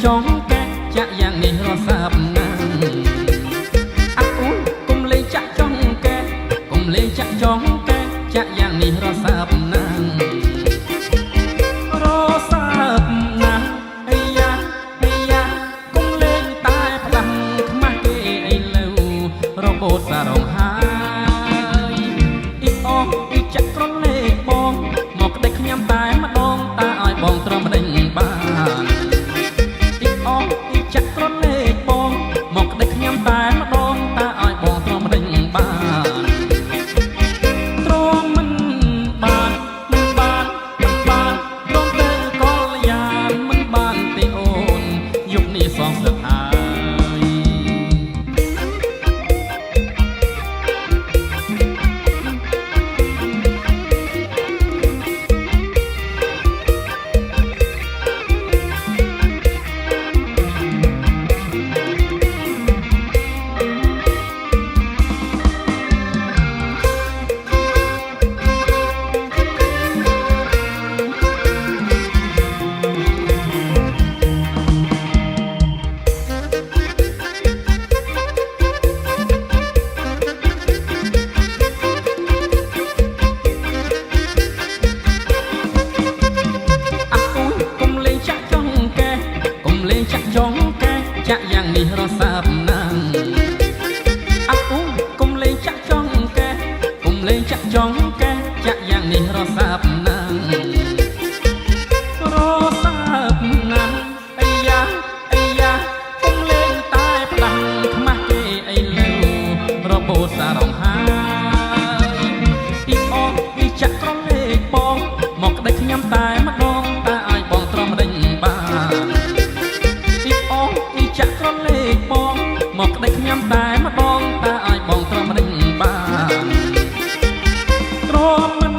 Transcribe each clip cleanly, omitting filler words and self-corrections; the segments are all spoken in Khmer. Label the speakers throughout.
Speaker 1: ចង់កែចាក់យ៉ាងនេះរសាប់ណាស់អាអូនកុំលេងចាក់ចង់កែកុំលេងចាក់ចង់កែចាក់យ៉ាងនេះរសាប់ណាស់រសាប់ណាស់អាយ៉ាអាយ៉ាកុំលេងតែផ្ដាំខ្មាស់គេអីលើរបូតសារងហើយអ៊ីអោអ៊ីចាក់ក្រលេងបងមកក្តិចខ្ញុំតែម្ដងតាឲ្យបងត្រឹមដេញបានអ៊ីអោអ៊ីចាក់ក្រលេងបងមកក្តិចខ្ញុំតែម្ដងតាឲ្យបងត្រឹមដេញបានត្រឹមមិនបានមិនបានមិនបានត្រឹមទៅកលយានមិនបានទេអូនយុគនេះសងស្ទើរហើយចង់កែចាក់យ៉ាងនេះរសាប់ណាស់អាអូកុំលេងចាក់ចង់កែកុំលេងចាក់ចង់កែចាក់យ៉ាងនេះរសាប់ណាស់រសាប់ណាស់អាយ៉ាអាយ៉ាកុំលេងតែផ្ដាំខ្មាស់គេអីលើរបូតសារងហើយអ៊ីអោអ៊ីចាក់ក្រលេងបងមកក្តិចខ្ញុំតែម្ដងតែឲ្យបងត្រឹមដេញបានចាក់ក្រលេងបងមកក្តិចខ្ញុំតែម្ដងតែឲ្យបងត្រឹមដេញបានទ្រាំមិន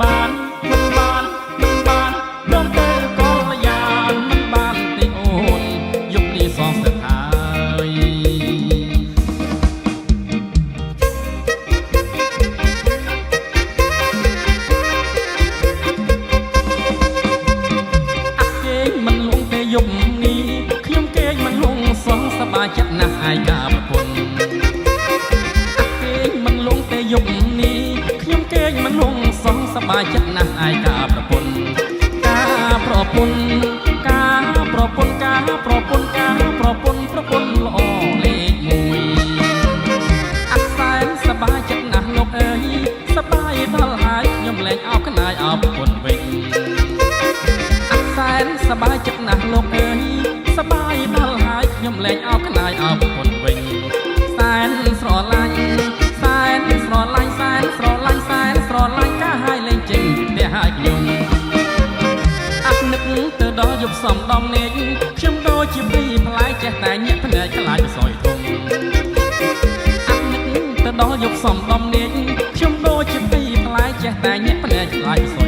Speaker 1: បានមិនបានមិនបានព្រមទៅកលយានមិនបានទេអូនយុគនេះសងស្ទើរហើយអាគេមិនលងទេយុគនេះខ្ញុំគេមិនលងសងសប្បាយចិត្តណាស់អាយកាប្រពន្ធអាគេមិនលងទេយុគនេះខ្ញុំគេមិនលងសងសប្បាយចិត្តណាស់អាយកាប្រពន្ធការប្រពន្ធការប្រពន្ធការប្រពន្ធការប្រពន្ធប្រពន្ធល្អលេខ1អាសែនសប្បាយចិត្តណាស់លោកអើយសប្បាយដល់ហើយខ្ញុំលែងអោបក្នាយអោបប្រពន្ធវិញអាសែនសប្បាយចិត្តណាស់លោកអើយសប្បាយដល់ហើយខ្ញុំលែងអោបក្នាយអោបប្រពន្ធវិញសែនស្រឡាញ់សែនស្រឡាញ់សែនស្រឡាញ់សែនស្រឡាញ់ការហើយលែងចេញតែហើយខ្ញុំអាប់នឹកទៅដល់យប់សំដំនេកខ្ញុំដូចជាពីផ្លែចេះតែញាក់ភ្នែកខ្លាចសយធំអាប់នឹកទៅដល់យប់សំដំនេកខ្ញុំដូចជាពីផ្លែចេះតែញាក់ភ្នែកខ្លាចស